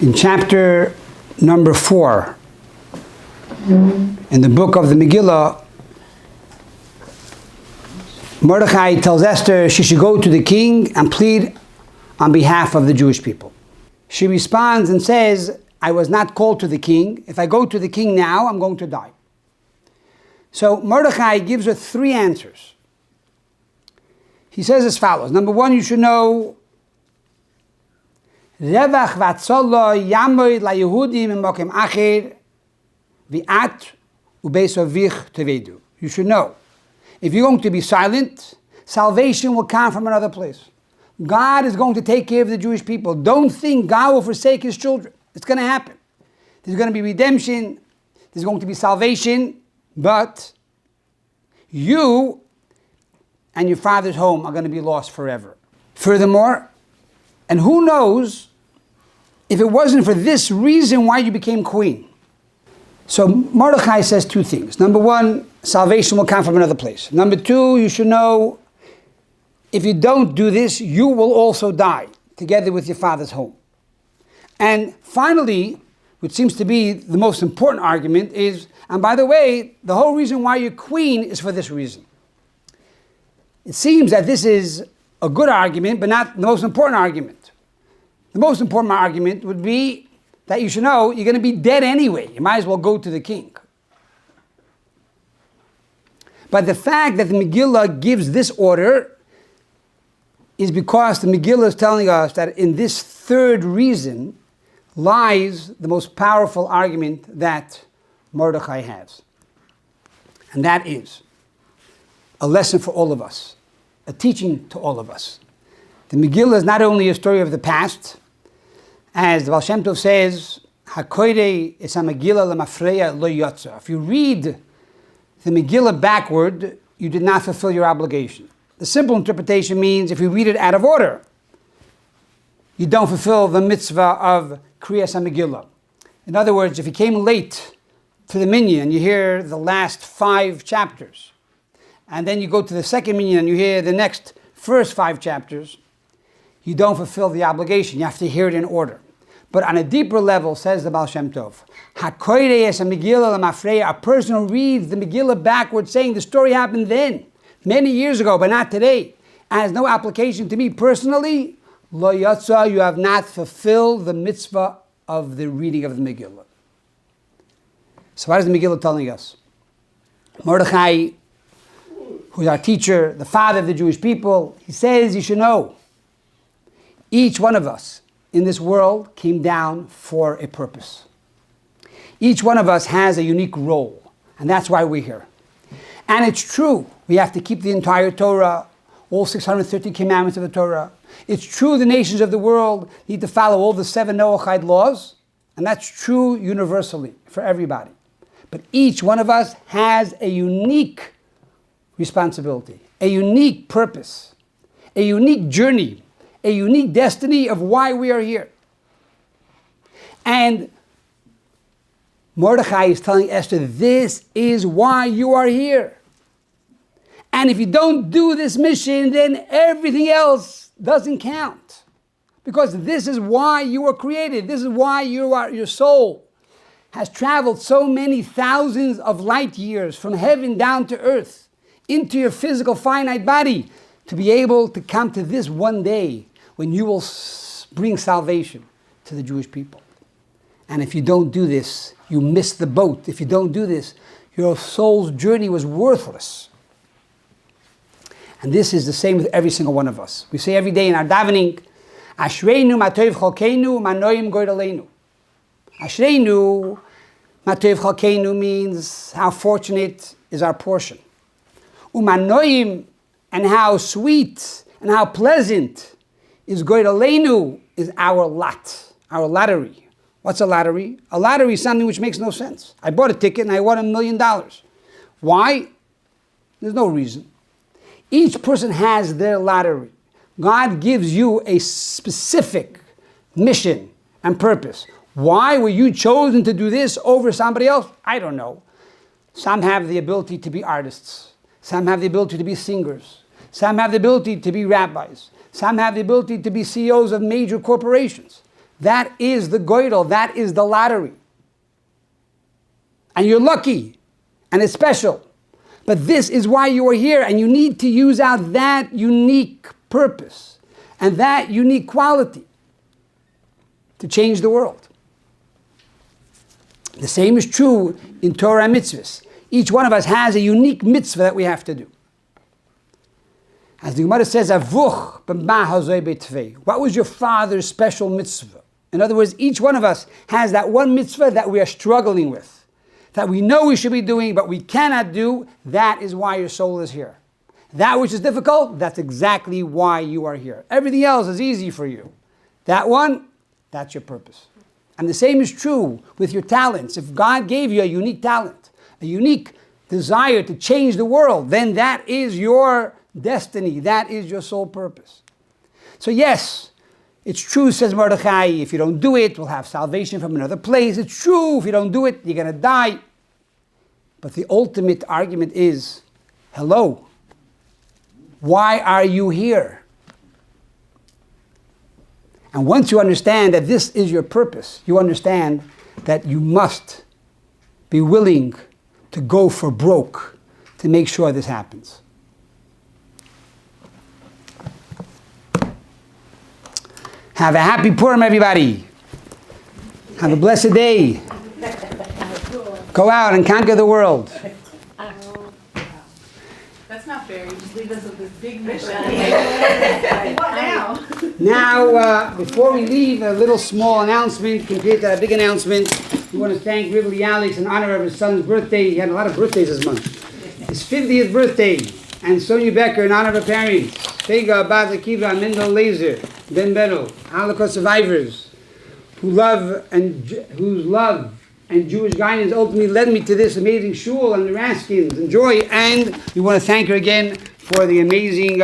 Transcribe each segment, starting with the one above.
In chapter number 4, in the book of the Megillah, Mordechai tells Esther she should go to the king and plead on behalf of the Jewish people. She responds and says, I was not called to the king. If I go to the king now, I'm going to die. So Mordechai gives her 3 answers. He says as follows. Number 1, you should know Revach v'atzolo yamoid laYehudim imokem acher v'at ubeis avich tevedu. You should know, if you're going to be silent, salvation will come from another place. God is going to take care of the Jewish people. Don't think God will forsake his children. It's going to happen. There's going to be redemption. There's going to be salvation. But you and your father's home are going to be lost forever. Furthermore, and who knows if it wasn't for this reason why you became queen. So Mordechai says 2 things. Number 1, salvation will come from another place. Number 2, you should know if you don't do this, you will also die together with your father's home. And finally, which seems to be the most important argument is, and by the way, the whole reason why you're queen is for this reason. It seems that this is a good argument, but not the most important argument. The most important argument would be that you should know you're going to be dead anyway. You might as well go to the king. But the fact that the Megillah gives this order is because the Megillah is telling us that in this 3rd reason lies the most powerful argument that Mordechai has. And that is a lesson for all of us, a teaching to all of us. The Megillah is not only a story of the past, as the Baal Shem Tov says, "Hakoirei es ha-Megillah lemafreya lo yotza." If you read the Megillah backward, you did not fulfill your obligation. The simple interpretation means if you read it out of order, you don't fulfill the mitzvah of Kriyas HaMegillah. In other words, if you came late to the minyan and you hear the last 5 chapters, and then you go to the second minyan and you hear the next first 5 chapters, you don't fulfill the obligation. You have to hear it in order. But on a deeper level, says the Baal Shem Tov, Hakoirei es ha-Megillah lemafreya, a person who reads the Megillah backwards saying the story happened then, many years ago, but not today, and has no application to me personally, lo yotza, you have not fulfilled the mitzvah of the reading of the Megillah. So what is the Megillah telling us? Mordechai, who's our teacher, the father of the Jewish people, he says you should know, each one of us in this world came down for a purpose. Each one of us has a unique role, and that's why we're here. And it's true, we have to keep the entire Torah, all 630 commandments of the Torah. It's true the nations of the world need to follow all the 7 noahide laws, and that's true universally for everybody. But each one of us has a unique responsibility, a unique purpose, a unique journey, a unique destiny of why we are here. And Mordechai is telling Esther, this is why you are here. And if you don't do this mission, then everything else doesn't count. Because this is why you were created. This is why your soul has traveled so many thousands of light years from heaven down to earth into your physical finite body to be able to come to this one day when you will bring salvation to the Jewish people. And if you don't do this, you miss the boat. If you don't do this, your soul's journey was worthless. And this is the same with every single one of us. We say every day in our davening, Ashreinu matov chalkeinu manoim goydaleinu. Ashreinu matov chalkeinu means how fortunate is our portion. Umanoim, and how sweet and how pleasant is goydaleinu, is our lot, our lottery. What's a lottery? A lottery is something which makes no sense. I bought a ticket and I won $1 million. Why? There's no reason. Each person has their lottery. God gives you a specific mission and purpose. Why were you chosen to do this over somebody else? I don't know. Some have the ability to be artists. Some have the ability to be singers. Some have the ability to be rabbis. Some have the ability to be CEOs of major corporations. That is the goydel. That is the lottery. And you're lucky. And it's special. But this is why you are here. And you need to use out that unique purpose and that unique quality to change the world. The same is true in Torah and mitzvahs. Each one of us has a unique mitzvah that we have to do. As the Gemara says, Avuch b'ma hazoi b'tvei. What was your father's special mitzvah? In other words, each one of us has that one mitzvah that we are struggling with, that we know we should be doing, but we cannot do. That is why your soul is here. That which is difficult, that's exactly why you are here. Everything else is easy for you. That one, that's your purpose. And the same is true with your talents. If God gave you a unique talent, a unique desire to change the world, then that is your destiny. That is your sole purpose. So yes, it's true, says Mordechai, if you don't do it, we'll have salvation from another place. It's true, if you don't do it, you're going to die. But the ultimate argument is, hello, why are you here? And once you understand that this is your purpose, you understand that you must be willing to go for broke to make sure this happens. Have a happy Purim, everybody. Have a blessed day. Go out and conquer the world. That's not fair. You just leave us with this big mission. What now? Now, before we leave, a little small announcement compared to a big announcement. We want to thank Rabbi Alex in honor of his son's birthday. He had a lot of birthdays this month. His 50th birthday. And Sonia Becker in honor of her parents. Fega, Baz Akiva, Mendel Laser, Ben Benno, Holocaust survivors whose love and Jewish guidance ultimately led me to this amazing shul and the Raskins and joy. And we want to thank her again for the amazing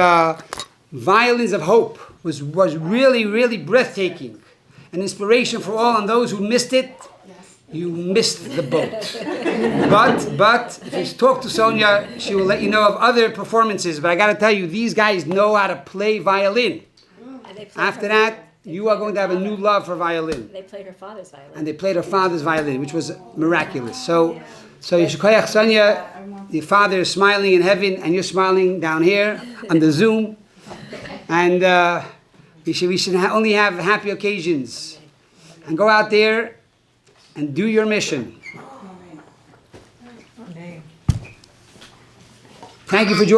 violins of hope. Was really, really breathtaking. An inspiration for all, and those who missed it, you missed the boat. But if you talk to Sonia, she will let you know of other performances. But I got to tell you, these guys know how to play violin. After that, you are going to have a new love for violin. They played her father's violin. And they played her father's violin, which was miraculous. So Yeshikoyach Sonia, your father is smiling in heaven, and you're smiling down here on the Zoom. And we should only have happy occasions. And go out there and do your mission. Thank you for joining.